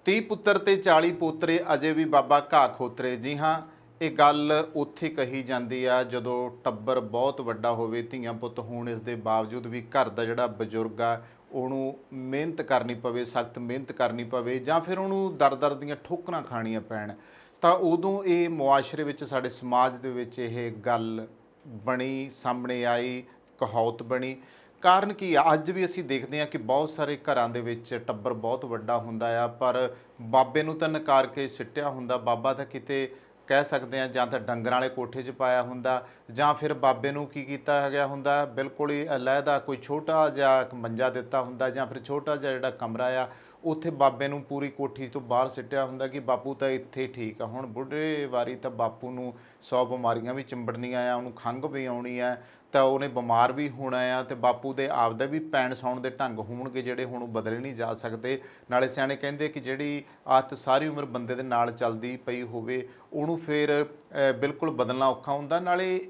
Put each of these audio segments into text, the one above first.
30 ਪੁੱਤਰ ਤੇ 40 ਪੋਤਰੇ ਅਜੇ ਵੀ ਬਾਬਾ ਘਾਹ ਖੋਤਰੇ। ਜੀ ਹਾਂ, ਇਹ ਗੱਲ ਉੱਥੇ ਕਹੀ ਜਾਂਦੀ ਆ ਜਦੋਂ ਟੱਬਰ ਬਹੁਤ ਵੱਡਾ ਹੋਵੇ, ਧੀਆਂ ਪੁੱਤ ਹੋਣ, ਇਸ ਦੇ ਬਾਵਜੂਦ ਵੀ ਘਰ ਦਾ ਜਿਹੜਾ ਬਜ਼ੁਰਗ ਆ ਉਹਨੂੰ ਮਿਹਨਤ ਕਰਨੀ ਪਵੇ, ਸਖਤ ਮਿਹਨਤ ਕਰਨੀ ਪਵੇ, ਜਾਂ ਫਿਰ ਉਹਨੂੰ ਦਰ ਦੀਆਂ ਠੋਕਰਾਂ ਖਾਣੀਆਂ ਪੈਣ। ਤਾਂ ਉਦੋਂ ਇਹ ਮੁਆਸ਼ਰੇ ਵਿੱਚ, ਸਾਡੇ ਸਮਾਜ ਦੇ ਵਿੱਚ ਇਹ ਗੱਲ ਬਣੀ, ਸਾਹਮਣੇ ਆਈ, ਕਹਾਵਤ ਬਣੀ। ਕਾਰਨ ਕੀ ਆ? ਅੱਜ ਵੀ ਅਸੀਂ ਦੇਖਦੇ ਹਾਂ ਕਿ ਬਹੁਤ ਸਾਰੇ ਘਰਾਂ ਦੇ ਵਿੱਚ ਟੱਬਰ ਬਹੁਤ ਵੱਡਾ ਹੁੰਦਾ ਆ, ਪਰ ਬਾਬੇ ਨੂੰ ਤਾਂ ਨਕਾਰ ਕੇ ਸਿੱਟਿਆ ਹੁੰਦਾ। ਬਾਬਾ ਤਾਂ ਕਿਤੇ ਕਹਿ ਸਕਦੇ ਹਾਂ ਜਾਂ ਤਾਂ ਡੰਗਰਾਂ ਵਾਲੇ ਕੋਠੇ 'ਚ ਪਾਇਆ ਹੁੰਦਾ, ਜਾਂ ਫਿਰ ਬਾਬੇ ਨੂੰ ਕੀ ਕੀਤਾ ਗਿਆ ਹੁੰਦਾ, ਬਿਲਕੁਲ ਹੀ ਅਲੱਗਾ ਕੋਈ ਛੋਟਾ ਜਿਹਾ ਇੱਕ ਮੰਜਾ ਦਿੱਤਾ ਹੁੰਦਾ, ਜਾਂ ਫਿਰ ਛੋਟਾ ਜਿਹਾ ਜਿਹੜਾ ਕਮਰਾ ਆ ਉੱਥੇ ਬਾਬੇ ਨੂੰ ਪੂਰੀ ਕੋਠੀ ਤੋਂ ਬਾਹਰ ਸਿੱਟਿਆ ਹੁੰਦਾ ਕਿ ਬਾਪੂ ਤਾਂ ਇੱਥੇ ਠੀਕ ਆ। ਹੁਣ ਬੁੱਢੇ ਵਾਰੀ ਤਾਂ ਬਾਪੂ ਨੂੰ 100 ਬਿਮਾਰੀਆਂ ਵੀ ਚਿੰਬੜਨੀਆਂ ਆ, ਉਹਨੂੰ ਖੰਘ ਵੀ ਆਉਣੀ ਆ, ਤਾਂ ਉਹਨੇ ਬਿਮਾਰ ਵੀ ਹੋਣਾ ਆ, ਤੇ ਬਾਪੂ ਦੇ ਆਪਦੇ ਵੀ ਪੈਣ ਸੌਣ ਦੇ ਢੰਗ ਹੋਣਗੇ ਜਿਹੜੇ ਹੁਣ ਉਹ ਬਦਲੇ ਨਹੀਂ ਜਾ ਸਕਦੇ। ਨਾਲੇ ਸਿਆਣੇ ਕਹਿੰਦੇ ਕਿ ਜਿਹੜੀ ਆਦਤ ਸਾਰੀ ਉਮਰ ਬੰਦੇ ਦੇ ਨਾਲ ਚੱਲਦੀ ਪਈ ਹੋਵੇ ਉਹਨੂੰ ਫਿਰ ਬਿਲਕੁਲ ਬਦਲਣਾ ਔਖਾ ਹੁੰਦਾ। ਨਾਲੇ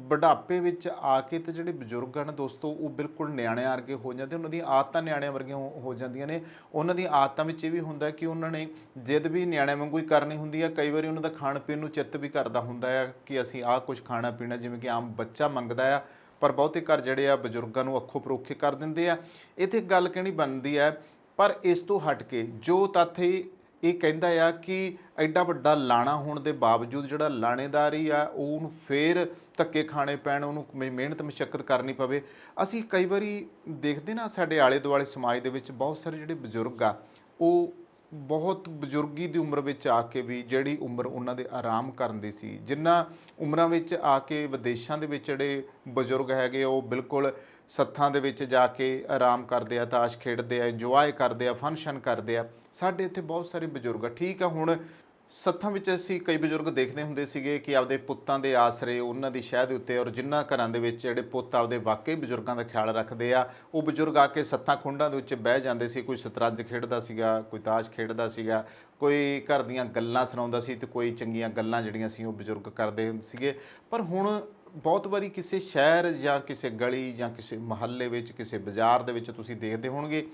ਬੁਢਾਪੇ ਵਿੱਚ ਆ ਕੇ ਤੇ ਜਿਹੜੇ ਬਜ਼ੁਰਗ ਹਨ ਦੋਸਤੋ, ਉਹ ਬਿਲਕੁਲ ਨਿਆਣਿਆਂ ਵਰਗੇ ਹੋ ਜਾਂਦੇ, ਉਹਨਾਂ ਦੀਆਂ ਆਦਤਾਂ ਨਿਆਣਿਆਂ ਵਰਗੀਆਂ ਹੋ ਜਾਂਦੀਆਂ ਨੇ। ਉਹਨਾਂ ਦੀਆਂ ਆਦਤਾਂ ਵਿੱਚ ਇਹ ਵੀ ਹੁੰਦਾ ਕਿ ਉਹਨਾਂ ਨੇ ਜਿੱਦ ਵੀ ਨਿਆਣਿਆਂ ਵਾਂਗੂ ਹੀ ਕਰਨੀ ਹੁੰਦੀ ਹੈ। ਕਈ ਵਾਰੀ ਉਹਨਾਂ ਦਾ ਖਾਣ ਪੀਣ ਨੂੰ ਚਿੱਤ ਵੀ ਕਰਦਾ ਹੁੰਦਾ ਆ ਕਿ ਅਸੀਂ ਆਹ ਕੁਝ ਖਾਣਾ ਪੀਣਾ, ਜਿਵੇਂ ਕਿ ਆਮ ਬੱਚਾ ਮੰਗਦਾ ਆ, ਪਰ ਬਹੁਤੇ ਘਰ ਜਿਹੜੇ ਆ ਬਜ਼ੁਰਗਾਂ ਨੂੰ ਅੱਖੋਂ ਪਰੋਖੇ ਕਰ ਦਿੰਦੇ ਆ। ਇੱਥੇ ਗੱਲ ਕਹਿਣੀ ਬਣਦੀ ਹੈ। ਪਰ ਇਸ ਤੋਂ ਹਟ ਕੇ ਜੋ ਤੱਥ ਇਹ ਕਹਿੰਦਾ ਆ ਕਿ ਐਡਾ ਵੱਡਾ ਲਾਣਾ ਹੋਣ ਦੇ ਬਾਵਜੂਦ ਜਿਹੜਾ ਲਾਣੇਦਾਰੀ ਆ ਉਹਨੂੰ ਫੇਰ ਧੱਕੇ ਖਾਣੇ ਪੈਣ, ਉਹਨੂੰ ਮਿਹਨਤ ਮੁਸ਼ੱਕਤ ਕਰਨੀ ਪਵੇ। ਅਸੀਂ ਕਈ ਵਾਰੀ ਦੇਖਦੇ ਨਾ, ਸਾਡੇ ਆਲੇ ਦੁਆਲੇ ਸਮਾਜ ਦੇ ਵਿੱਚ ਬਹੁਤ ਸਾਰੇ ਜਿਹੜੇ ਬਜ਼ੁਰਗ ਆ ਉਹ ਬਹੁਤ ਬਜ਼ੁਰਗੀ ਦੀ ਉਮਰ ਵਿੱਚ ਆ ਕੇ ਵੀ, ਜਿਹੜੀ ਉਮਰ ਉਹਨਾਂ ਦੇ ਆਰਾਮ ਕਰਨ ਦੀ ਸੀ, ਜਿਨ੍ਹਾਂ ਉਮਰਾਂ ਵਿੱਚ ਆ ਕੇ ਵਿਦੇਸ਼ਾਂ ਦੇ ਵਿੱਚ ਜਿਹੜੇ ਬਜ਼ੁਰਗ ਹੈਗੇ ਉਹ ਬਿਲਕੁਲ ਸੱਥਾਂ ਦੇ ਵਿੱਚ ਜਾ ਕੇ ਆਰਾਮ ਕਰਦੇ ਆ, ਤਾਸ਼ ਖੇਡਦੇ ਆ, ਇੰਜੋਏ ਕਰਦੇ ਆ, ਫੰਕਸ਼ਨ ਕਰਦੇ ਆ। ਸਾਡੇ ਇੱਥੇ ਬਹੁਤ ਸਾਰੇ ਬਜ਼ੁਰਗ ਆ, ਠੀਕ ਆ, ਹੁਣ ਸੱਥਾਂ ਵਿੱਚ ਅਸੀਂ ਕਈ ਬਜ਼ੁਰਗ ਦੇਖਦੇ ਹੁੰਦੇ ਸੀਗੇ ਕਿ ਆਪਦੇ ਪੁੱਤਾਂ ਦੇ ਆਸਰੇ ਉਹਨਾਂ ਦੀ ਸ਼ਹਿ ਦੇ ਉੱਤੇ, ਔਰ ਜਿਨ੍ਹਾਂ ਘਰਾਂ ਦੇ ਵਿੱਚ ਜਿਹੜੇ ਪੁੱਤ ਆਪਦੇ ਵਾਕਈ ਬਜ਼ੁਰਗਾਂ ਦਾ ਖਿਆਲ ਰੱਖਦੇ ਆ, ਉਹ ਬਜ਼ੁਰਗ ਆ ਕੇ ਸੱਥਾਂ ਖੁੰਡਾਂ ਦੇ ਵਿੱਚ ਬਹਿ ਜਾਂਦੇ ਸੀ। ਕੋਈ ਸ਼ਤਰੰਜ ਖੇਡਦਾ ਸੀਗਾ, ਕੋਈ ਤਾਸ਼ ਖੇਡਦਾ ਸੀਗਾ, ਕੋਈ ਘਰ ਦੀਆਂ ਗੱਲਾਂ ਸੁਣਾਉਂਦਾ ਸੀ, ਤੇ ਕੋਈ ਚੰਗੀਆਂ ਗੱਲਾਂ ਜਿਹੜੀਆਂ ਸੀ ਉਹ ਬਜ਼ੁਰਗ ਕਰਦੇ ਹੁੰਦੇ ਸੀਗੇ। ਪਰ ਹੁਣ ਬਹੁਤ ਵਾਰੀ ਕਿਸੇ ਸ਼ਹਿਰ ਜਾਂ ਕਿਸੇ ਗਲੀ ਜਾਂ ਕਿਸੇ ਮੁਹੱਲੇ ਵਿੱਚ, ਕਿਸੇ ਬਾਜ਼ਾਰ ਦੇ ਵਿੱਚ ਤੁਸੀਂ ਦੇਖਦੇ ਹੋਣਗੇ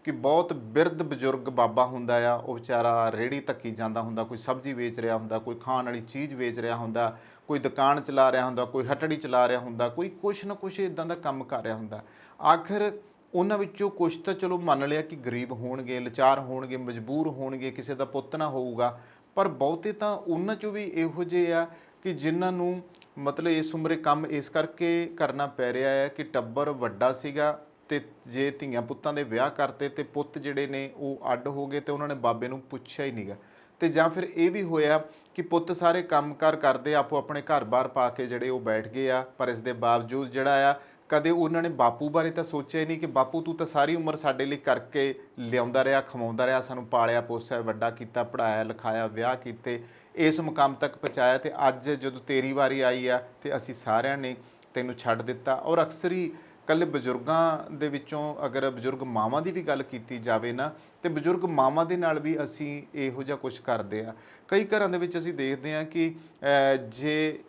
ਕਿ ਬਹੁਤ ਬਿਰਧ ਬਜ਼ੁਰਗ ਬਾਬਾ ਹੁੰਦਾ ਆ, ਉਹ ਵਿਚਾਰਾ ਰੇਹੜੀ ਧੱਕੀ ਜਾਂਦਾ ਹੁੰਦਾ, ਕੋਈ ਸਬਜ਼ੀ ਵੇਚ ਰਿਹਾ ਹੁੰਦਾ, ਕੋਈ ਖਾਣ ਵਾਲੀ ਚੀਜ਼ ਵੇਚ ਰਿਹਾ ਹੁੰਦਾ, ਕੋਈ ਦੁਕਾਨ ਚਲਾ ਰਿਹਾ ਹੁੰਦਾ, ਕੋਈ ਹਟੜੀ ਚਲਾ ਰਿਹਾ ਹੁੰਦਾ, ਕੋਈ ਕੁਛ ਨਾ ਕੁਛ ਇੱਦਾਂ ਦਾ ਕੰਮ ਕਰ ਰਿਹਾ ਹੁੰਦਾ। ਆਖਿਰ ਉਹਨਾਂ ਵਿੱਚੋਂ ਕੁਛ ਤਾਂ ਚਲੋ ਮੰਨ ਲਿਆ ਕਿ ਗਰੀਬ ਹੋਣਗੇ, ਲਾਚਾਰ ਹੋਣਗੇ, ਮਜਬੂਰ ਹੋਣਗੇ, ਕਿਸੇ ਦਾ ਪੁੱਤ ਨਾ ਹੋਊਗਾ, ਪਰ ਬਹੁਤੇ ਤਾਂ ਉਹਨਾਂ 'ਚੋਂ ਵੀ ਇਹੋ ਜਿਹੇ ਆ ਕਿ ਜਿਨ੍ਹਾਂ ਨੂੰ ਮਤਲਬ ਇਸ ਉਮਰੇ ਕੰਮ ਇਸ ਕਰਕੇ ਕਰਨਾ ਪੈ ਰਿਹਾ ਹੈ ਕਿ ਟੱਬਰ ਵੱਡਾ ਸੀਗਾ, ਤੇ ਜੇ ਧੀਆਂ ਪੁੱਤਾਂ ਦੇ ਵਿਆਹ ਕਰਤੇ ਤੇ ਪੁੱਤ ਜਿਹੜੇ ਨੇ ਉਹ ਅੱਡ ਹੋ ਗਏ ਤੇ ਉਹਨਾਂ ਨੇ ਬਾਬੇ ਨੂੰ ਪੁੱਛਿਆ ਹੀ ਨਹੀਂਗਾ। ਤੇ ਜਾਂ ਫਿਰ ਇਹ ਵੀ ਹੋਇਆ ਕਿ ਪੁੱਤ ਸਾਰੇ ਕੰਮਕਾਰ ਕਰਦੇ, ਆਪੋ ਆਪਣੇ ਘਰ-ਬਾਰ ਪਾ ਕੇ ਜਿਹੜੇ ਉਹ ਬੈਠ ਗਏ ਆ, ਪਰ ਇਸ ਦੇ ਬਾਵਜੂਦ ਜਿਹੜਾ ਆ ਕਦੇ ਉਹਨਾਂ ਨੇ ਬਾਪੂ ਬਾਰੇ ਤਾਂ ਸੋਚਿਆ ਹੀ ਨਹੀਂ ਕਿ ਬਾਪੂ ਤੂੰ ਤਾਂ ਸਾਰੀ ਉਮਰ ਸਾਡੇ ਲਈ ਕਰਕੇ ਲਿਆਉਂਦਾ ਰਿਹਾ, ਖਵਾਉਂਦਾ ਰਿਹਾ, ਸਾਨੂੰ ਪਾਲਿਆ ਪੋਸਿਆ, ਵੱਡਾ ਕੀਤਾ, ਪੜ੍ਹਾਇਆ ਲਿਖਾਇਆ, ਵਿਆਹ ਕੀਤੇ, ਇਸ ਮੁਕਾਮ ਤੱਕ ਪਹੁੰਚਾਇਆ, ਤੇ ਅੱਜ ਜਦੋਂ ਤੇਰੀ ਵਾਰੀ ਆਈ ਆ ਤੇ ਅਸੀਂ ਸਾਰਿਆਂ ਨੇ ਤੈਨੂੰ ਛੱਡ ਦਿੱਤਾ। ਔਰ ਅਕਸਰ ਹੀ ਇਕੱਲੇ ਬਜ਼ੁਰਗਾਂ ਦੇ ਵਿੱਚੋਂ ਅਗਰ ਬਜ਼ੁਰਗ ਮਾਵਾਂ ਦੀ ਵੀ ਗੱਲ ਕੀਤੀ ਜਾਵੇ ਨਾ, ਤੇ ਬਜ਼ੁਰਗ ਮਾਵਾਂ ਦੇ ਨਾਲ ਵੀ ਅਸੀਂ ਇਹੋ ਜਿਹਾ ਕੁਛ ਕਰਦੇ ਆ। ਕਈ ਘਰਾਂ ਦੇ ਵਿੱਚ ਅਸੀਂ ਦੇਖਦੇ ਹਾਂ ਕਿ ਜੇ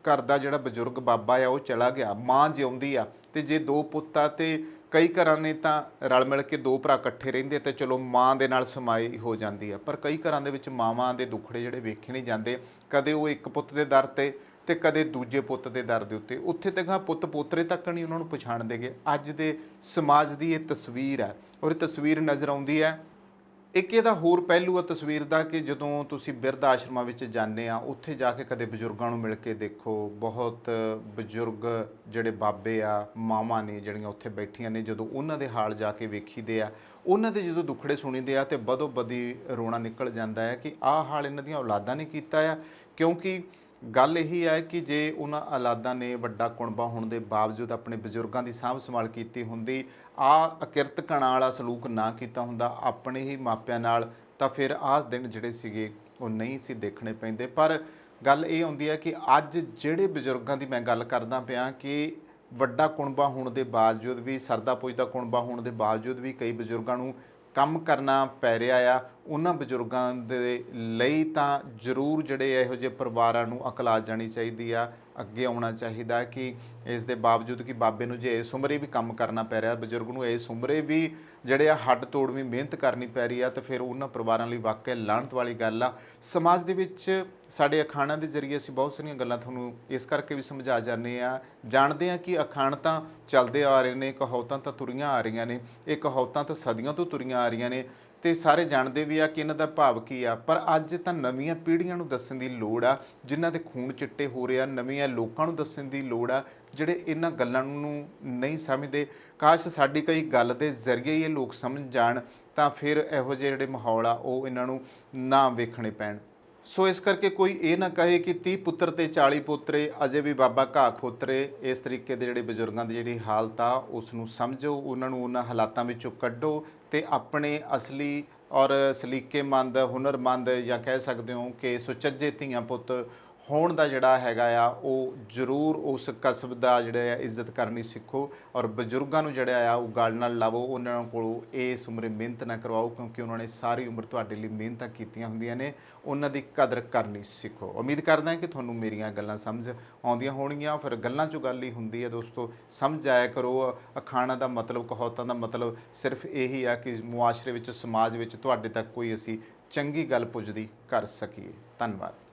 ਘਰ ਦਾ ਜਿਹੜਾ ਬਜ਼ੁਰਗ ਬਾਬਾ ਆ ਉਹ ਚਲਾ ਗਿਆ, ਮਾਂ ਜਿਉਂਦੀ ਆ, ਤੇ ਜੇ ਦੋ ਪੁੱਤ ਆ, ਤੇ ਕਈ ਘਰਾਂ ਨੇ ਤਾਂ ਰਲ ਮਿਲ ਕੇ ਦੋ ਭਰਾ ਇਕੱਠੇ ਰਹਿੰਦੇ ਤੇ ਚਲੋ ਮਾਂ ਦੇ ਨਾਲ ਸਮਾਈ ਹੋ ਜਾਂਦੀ ਆ। ਪਰ ਕਈ ਘਰਾਂ ਦੇ ਵਿੱਚ ਮਾਵਾਂ ਦੇ ਦੁੱਖੜੇ ਜਿਹੜੇ ਵੇਖੇ ਨਹੀਂ ਜਾਂਦੇ, ਕਦੇ ਉਹ ਇੱਕ ਪੁੱਤ ਦੇ ਦਰ ਤੇ ਕਦੇ ਦੂਜੇ ਪੁੱਤ ਦੇ ਦਰ ਦੇ ਉੱਤੇ, ਉੱਥੇ ਤੱਕ ਪੁੱਤ ਪੋਤਰੇ ਤੱਕ ਨਹੀਂ ਉਹਨਾਂ ਨੂੰ ਪਛਾਣਦੇ ਗੇ। ਅੱਜ ਦੇ ਸਮਾਜ ਦੀ ਇਹ ਤਸਵੀਰ ਹੈ, ਔਰ ਇਹ ਤਸਵੀਰ ਨਜ਼ਰ ਆਉਂਦੀ ਹੈ। ਇੱਕ ਇਹਦਾ ਹੋਰ ਪਹਿਲੂ ਆ ਤਸਵੀਰ ਦਾ ਕਿ ਜਦੋਂ ਤੁਸੀਂ ਬਿਰਧ ਆਸ਼ਰਮਾਂ ਵਿੱਚ ਜਾਂਦੇ ਆ, ਉੱਥੇ ਜਾ ਕੇ ਕਦੇ ਬਜ਼ੁਰਗਾਂ ਨੂੰ ਮਿਲ ਕੇ ਦੇਖੋ। ਬਹੁਤ ਬਜ਼ੁਰਗ ਜਿਹੜੇ ਬਾਬੇ ਆ, ਮਾਵਾਂ ਨੇ ਜਿਹੜੀਆਂ ਉੱਥੇ ਬੈਠੀਆਂ ਨੇ, ਜਦੋਂ ਉਹਨਾਂ ਦੇ ਹਾਲ ਜਾ ਕੇ ਵੇਖੀਦੇ ਆ, ਉਹਨਾਂ ਦੇ ਜਦੋਂ ਦੁੱਖੜੇ ਸੁਣੀਦੇ ਆ, ਤੇ ਬਦੋ ਬਦੀ ਰੋਣਾ ਨਿਕਲ ਜਾਂਦਾ ਹੈ ਕਿ ਆਹ ਹਾਲ ਇਹਨਾਂ ਦੀਆਂ ਔਲਾਦਾਂ ਨੇ ਕੀਤਾ ਆ। ਕਿਉਂਕਿ ਗੱਲ ਇਹੀ ਹੈ ਕਿ ਜੇ ਉਹਨਾਂ ਔਲਾਦਾਂ ਨੇ ਵੱਡਾ ਕੁਣਬਾ ਹੋਣ ਦੇ ਬਾਵਜੂਦ ਆਪਣੇ ਬਜ਼ੁਰਗਾਂ ਦੀ ਸਾਂਭ ਸੰਭਾਲ ਕੀਤੀ ਹੁੰਦੀ, ਆਹ ਅਕਿਰਤ ਕਣਾਂ ਵਾਲਾ ਸਲੂਕ ਨਾ ਕੀਤਾ ਹੁੰਦਾ ਆਪਣੇ ਹੀ ਮਾਪਿਆਂ ਨਾਲ, ਤਾਂ ਫਿਰ ਆਹ ਦਿਨ ਜਿਹੜੇ ਸੀਗੇ ਉਹ ਨਹੀਂ ਸੀ ਦੇਖਣੇ ਪੈਂਦੇ। ਪਰ ਗੱਲ ਇਹ ਆਉਂਦੀ ਹੈ ਕਿ ਅੱਜ ਜਿਹੜੇ ਬਜ਼ੁਰਗਾਂ ਦੀ ਮੈਂ ਗੱਲ ਕਰਦਾ ਪਿਆ ਕਿ ਵੱਡਾ ਕੁਣਬਾ ਹੋਣ ਦੇ ਬਾਵਜੂਦ ਵੀ, ਸਰਦਾ ਪੁੱਜਦਾ ਕੁਣਬਾ ਹੋਣ ਦੇ ਬਾਵਜੂਦ ਵੀ ਕਈ ਬਜ਼ੁਰਗਾਂ ਨੂੰ ਕੰਮ ਕਰਨਾ ਪੈ ਰਿਹਾ ਆ, ਉਹਨਾਂ ਬਜ਼ੁਰਗਾਂ ਦੇ ਲਈ ਤਾਂ ਜ਼ਰੂਰ ਜਿਹੜੇ ਇਹੋ ਜਿਹੇ ਪਰਿਵਾਰਾਂ ਨੂੰ ਅਕਲ ਆ ਜਾਣੀ ਚਾਹੀਦੀ ਆ, ਅੱਗੇ ਆਉਣਾ ਚਾਹੀਦਾ ਕਿ ਇਸ ਦੇ ਬਾਵਜੂਦ ਕਿ ਬਾਬੇ ਨੂੰ ਜੇ ਇਸ ਉਮਰੇ ਵੀ ਕੰਮ ਕਰਨਾ ਪੈ ਰਿਹਾ, ਬਜ਼ੁਰਗ ਨੂੰ ਇਸ ਉਮਰੇ ਵੀ ਜਿਹੜੇ ਆ ਹੱਡ ਤੋੜਵੀਂ ਮਿਹਨਤ ਕਰਨੀ ਪੈ ਰਹੀ ਆ, ਤਾਂ ਫਿਰ ਉਹਨਾਂ ਪਰਿਵਾਰਾਂ ਲਈ ਵਾਕਿਆ ਲਾਹਨਤ ਵਾਲੀ ਗੱਲ ਆ। ਸਮਾਜ ਦੇ ਵਿੱਚ ਸਾਡੇ ਅਖਾਣਾਂ ਦੇ ਜ਼ਰੀਏ ਅਸੀਂ ਬਹੁਤ ਸਾਰੀਆਂ ਗੱਲਾਂ ਤੁਹਾਨੂੰ ਇਸ ਕਰਕੇ ਵੀ ਸਮਝਾ ਜਾਂਦੇ ਆ, ਜਾਣਦੇ ਆ ਕਿ ਅਖਾਣ ਤਾਂ ਚੱਲਦੇ ਆ ਰਹੇ ਨੇ, ਕਹਾਵਤਾਂ ਤਾਂ ਤੁਰੀਆਂ ਆ ਰਹੀਆਂ ਨੇ, ਇਹ ਕਹਾਵਤਾਂ ਤਾਂ ਸਦੀਆਂ ਤੋਂ ਤੁਰੀਆਂ ਆ ਰਹੀਆਂ ਨੇ ਤੇ ਸਾਰੇ ਜਾਣਦੇ ਵੀ ਆ ਕਿ ਇਹਨਾਂ ਦਾ ਭਾਵ ਕੀ ਆ। ਪਰ ਅੱਜ ਤਾਂ ਨਵੀਆਂ ਪੀੜ੍ਹੀਆਂ ਨੂੰ ਦੱਸਣ ਦੀ ਲੋੜ ਆ, ਜਿਨ੍ਹਾਂ ਦੇ ਖੂਨ ਚਿੱਟੇ ਹੋ ਰਹੇ ਆ, ਨਵੀਆਂ ਲੋਕਾਂ ਨੂੰ ਦੱਸਣ ਦੀ ਲੋੜ ਆ ਜਿਹੜੇ ਇਹਨਾਂ ਗੱਲਾਂ ਨੂੰ ਨਹੀਂ ਸਮਝਦੇ। ਕਾਸ਼ ਸਾਡੀ ਕੋਈ ਗੱਲ ਦੇ ਜ਼ਰੀਏ ਹੀ ਇਹ ਲੋਕ ਸਮਝ ਜਾਣ, ਤਾਂ ਫਿਰ ਇਹੋ ਜਿਹੇ ਜਿਹੜੇ ਮਾਹੌਲ ਆ ਉਹ ਇਹਨਾਂ ਨੂੰ ਨਾ ਵੇਖਣੇ ਪੈਣ। ਸੋ ਇਸ ਕਰਕੇ ਕੋਈ ਇਹ ਨਾ ਕਹੇ ਕਿ 30 ਪੁੱਤਰ ਤੇ 40 ਪੋਤਰੇ ਅਜੇ ਵੀ ਬਾਬਾ ਘਾਹ ਖੋਤਰੇ। ਇਸ ਤਰੀਕੇ ਦੇ ਜਿਹੜੇ ਬਜ਼ੁਰਗਾਂ ਦੀ ਜਿਹੜੀ ਹਾਲਤ ਆ ਉਸ ਨੂੰ ਸਮਝੋ, ਉਹਨਾਂ ਨੂੰ ਉਹਨਾਂ ਹਾਲਾਤਾਂ ਵਿੱਚੋਂ ਕੱਢੋ ਤੇ ਆਪਣੇ ਅਸਲੀ ਔਰ ਸਲੀਕੇਮੰਦ, ਹੁਨਰਮੰਦ ਜਾਂ ਕਹਿ ਸਕਦੇ ਹੋ ਕਿ ਸੁਚੱਜੇ ਧੀਆਂ ਪੁੱਤ ਹੋਣ ਦਾ ਜਿਹੜਾ ਹੈਗਾ ਆ ਉਹ ਜ਼ਰੂਰ ਉਸ ਕਸਬ ਦਾ ਜਿਹੜਾ ਆ ਇੱਜ਼ਤ ਕਰਨੀ ਸਿੱਖੋ। ਔਰ ਬਜ਼ੁਰਗਾਂ ਨੂੰ ਜਿਹੜਾ ਆ ਉਹ ਗੱਲ ਨਾਲ ਲਾਵੋ, ਉਹਨਾਂ ਕੋਲੋਂ ਇਸ ਉਮਰੇ ਮਿਹਨਤ ਨਾ ਕਰਵਾਓ, ਕਿਉਂਕਿ ਉਹਨਾਂ ਨੇ ਸਾਰੀ ਉਮਰ ਤੁਹਾਡੇ ਲਈ ਮਿਹਨਤਾਂ ਕੀਤੀਆਂ ਹੁੰਦੀਆਂ ਨੇ, ਉਹਨਾਂ ਦੀ ਕਦਰ ਕਰਨੀ ਸਿੱਖੋ। ਉਮੀਦ ਕਰਦਾ ਕਿ ਤੁਹਾਨੂੰ ਮੇਰੀਆਂ ਗੱਲਾਂ ਸਮਝ ਆਉਂਦੀਆਂ ਹੋਣਗੀਆਂ। ਫਿਰ ਗੱਲਾਂ 'ਚੋਂ ਗੱਲ ਹੀ ਹੁੰਦੀ ਹੈ ਦੋਸਤੋ, ਸਮਝ ਆਇਆ ਕਰੋ। ਅਖਾਣਾਂ ਦਾ ਮਤਲਬ, ਕਹਾਵਤਾਂ ਦਾ ਮਤਲਬ ਸਿਰਫ ਇਹੀ ਆ ਕਿ ਮੁਆਸ਼ਰੇ ਵਿੱਚ, ਸਮਾਜ ਵਿੱਚ ਤੁਹਾਡੇ ਤੱਕ ਕੋਈ ਅਸੀਂ ਚੰਗੀ ਗੱਲ ਪੁੱਜਦੀ ਕਰ ਸਕੀਏ। ਧੰਨਵਾਦ।